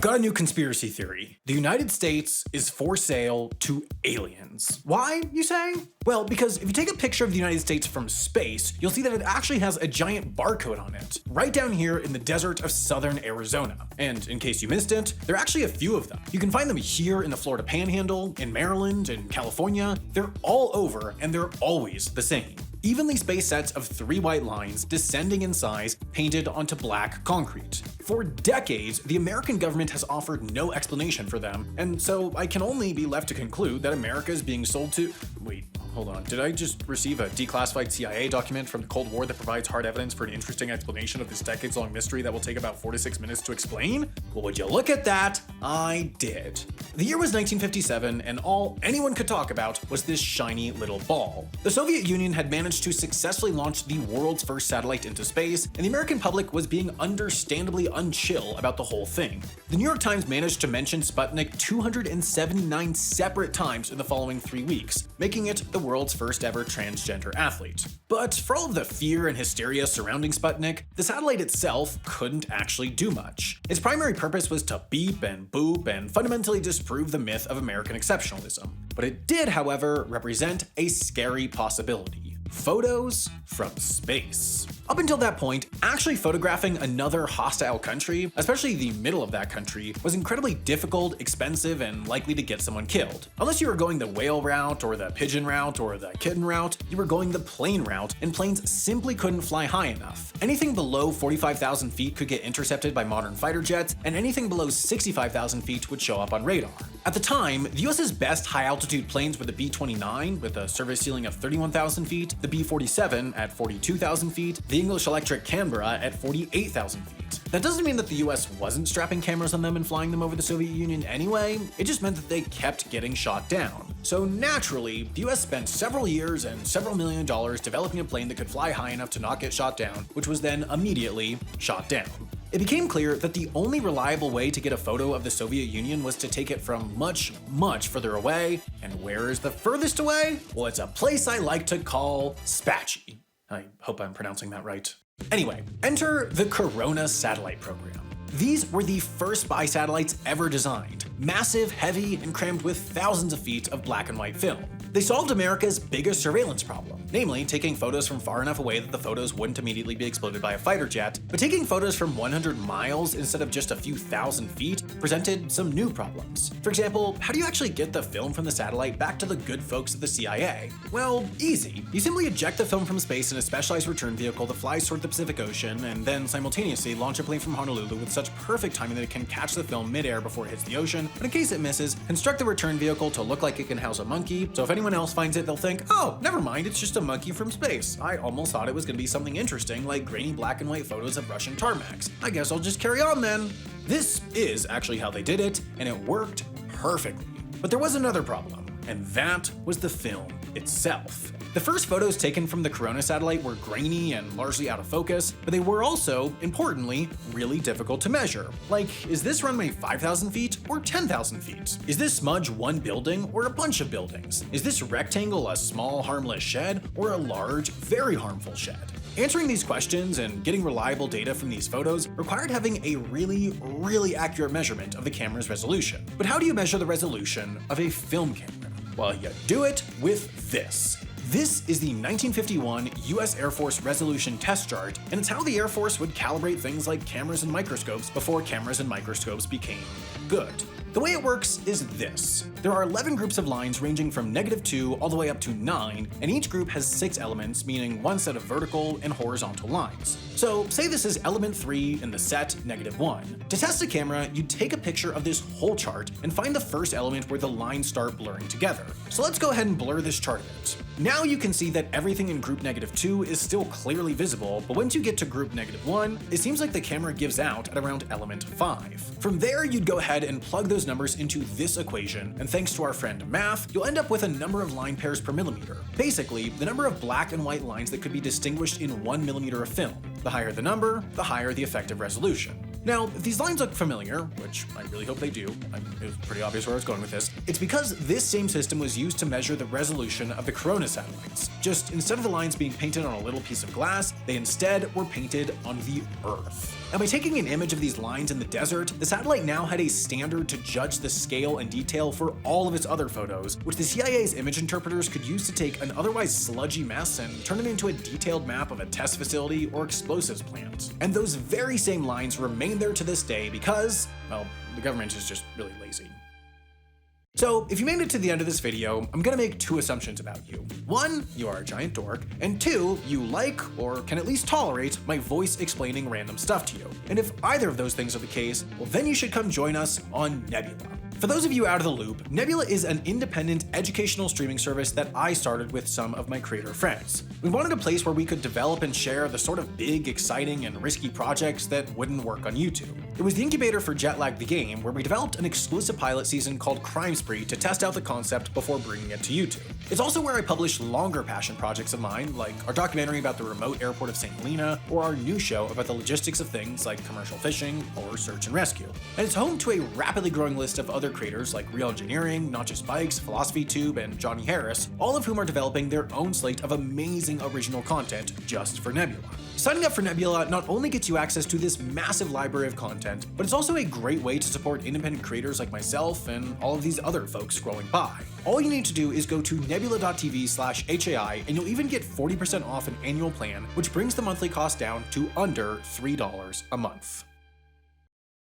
got a new conspiracy theory. The United States is for sale to aliens. Why, you say? Well, because if you take a picture of the United States from space, you'll see that it actually has a giant barcode on it, right down here in the desert of southern Arizona. And in case you missed it, there are actually a few of them. You can find them here in the Florida Panhandle, in Maryland, in California. They're all over, and they're always the same. Evenly spaced sets of 3 white lines descending in size, painted onto black concrete. For decades, the American government has offered no explanation for them, and so I can only be left to conclude that America is being sold to— Wait, hold on. Did I just receive a declassified CIA document from the Cold War that provides hard evidence for an interesting explanation of this decades-long mystery that will take about 4 to 6 minutes to explain? Well, would you look at that? I did. The year was 1957, and all anyone could talk about was this shiny little ball. The Soviet Union had managed to successfully launch the world's first satellite into space, and the American public was being understandably unchill about the whole thing. The New York Times managed to mention Sputnik 279 separate times in the following 3 weeks, making it the world's first ever transgender athlete. But for all of the fear and hysteria surrounding Sputnik, the satellite itself couldn't actually do much. Its primary purpose was to beep and boop and fundamentally disprove the myth of American exceptionalism. But it did, however, represent a scary possibility: photos from space. Up until that point, actually photographing another hostile country, especially the middle of that country, was incredibly difficult, expensive, and likely to get someone killed. Unless you were going the whale route, or the pigeon route, or the kitten route, you were going the plane route, and planes simply couldn't fly high enough. Anything below 45,000 feet could get intercepted by modern fighter jets, and anything below 65,000 feet would show up on radar. At the time, the US's best high-altitude planes were the B-29, with a service ceiling of 31,000 feet, the B-47 at 42,000 feet, the English Electric Canberra at 48,000 feet. That doesn't mean that the US wasn't strapping cameras on them and flying them over the Soviet Union anyway, it just meant that they kept getting shot down. So naturally, the US spent several years and several $1 million developing a plane that could fly high enough to not get shot down, which was then immediately shot down. It became clear that the only reliable way to get a photo of the Soviet Union was to take it from much, much further away. And where is the furthest away? Well, it's a place I like to call Spachi. I hope I'm pronouncing that right. Anyway, enter the Corona satellite program. These were the first spy satellites ever designed, massive, heavy, and crammed with thousands of feet of black and white film. They solved America's biggest surveillance problem, namely taking photos from far enough away that the photos wouldn't immediately be exploded by a fighter jet, but taking photos from 100 miles instead of just a few thousand feet presented some new problems. For example, how do you actually get the film from the satellite back to the good folks at the CIA? Well, easy. You simply eject the film from space in a specialized return vehicle that flies toward the Pacific Ocean, and then simultaneously launch a plane from Honolulu with such perfect timing that it can catch the film midair before it hits the ocean, but in case it misses, construct the return vehicle to look like it can house a monkey, so if anyone else finds it, they'll think, oh, never mind, it's just a monkey from space. I almost thought it was gonna be something interesting, like grainy black and white photos of Russian tarmacs. I guess I'll just carry on then. This is actually how they did it, and it worked perfectly. But there was another problem, and that was the film itself. The first photos taken from the Corona satellite were grainy and largely out of focus, but they were also, importantly, really difficult to measure. Like, is this runway 5,000 feet or 10,000 feet? Is this smudge one building or a bunch of buildings? Is this rectangle a small, harmless shed or a large, very harmful shed? Answering these questions and getting reliable data from these photos required having a really accurate measurement of the camera's resolution. But how do you measure the resolution of a film camera? Well, you do it with this. This is the 1951 US Air Force Resolution Test Chart, and it's how the Air Force would calibrate things like cameras and microscopes before cameras and microscopes became good. The way it works is this. There are 11 groups of lines ranging from -2 all the way up to 9, and each group has 6 elements, meaning one set of vertical and horizontal lines. So say this is element 3 in the set -1. To test a camera, you'd take a picture of this whole chart and find the first element where the lines start blurring together. So let's go ahead and blur this chart a bit. Now you can see that everything in group -2 is still clearly visible, but once you get to group -1, it seems like the camera gives out at around element 5. From there, you'd go ahead and plug those numbers into this equation, and thanks to our friend math, you'll end up with a number of line pairs per millimeter. Basically, the number of black and white lines that could be distinguished in 1 millimeter of film. The higher the number, the higher the effective resolution. Now, if these lines look familiar, which I really hope they do, it was pretty obvious where I was going with this, it's because this same system was used to measure the resolution of the Corona satellites. Just instead of the lines being painted on a little piece of glass, they instead were painted on the Earth. And by taking an image of these lines in the desert, the satellite now had a standard to judge the scale and detail for all of its other photos, which the CIA's image interpreters could use to take an otherwise sludgy mess and turn it into a detailed map of a test facility or explosives plant. And those very same lines remain there to this day because, well, the government is just really lazy. So, if you made it to the end of this video, I'm gonna make two assumptions about you. One, you are a giant dork, and two, you like, or can at least tolerate, my voice explaining random stuff to you. And if either of those things are the case, well then you should come join us on Nebula. For those of you out of the loop, Nebula is an independent educational streaming service that I started with some of my creator friends. We wanted a place where we could develop and share the sort of big, exciting, and risky projects that wouldn't work on YouTube. It was the incubator for Jetlag the Game, where we developed an exclusive pilot season called Crime Spree to test out the concept before bringing it to YouTube. It's also where I publish longer passion projects of mine, like our documentary about the remote airport of St. Helena, or our new show about the logistics of things like commercial fishing or search and rescue. And it's home to a rapidly growing list of other creators like Real Engineering, Not Just Bikes, Philosophy Tube, and Johnny Harris, all of whom are developing their own slate of amazing original content just for Nebula. Signing up for Nebula not only gets you access to this massive library of content, but it's also a great way to support independent creators like myself and all of these other folks scrolling by. All you need to do is go to nebula.tv/HAI and you'll even get 40% off an annual plan, which brings the monthly cost down to under $3 a month.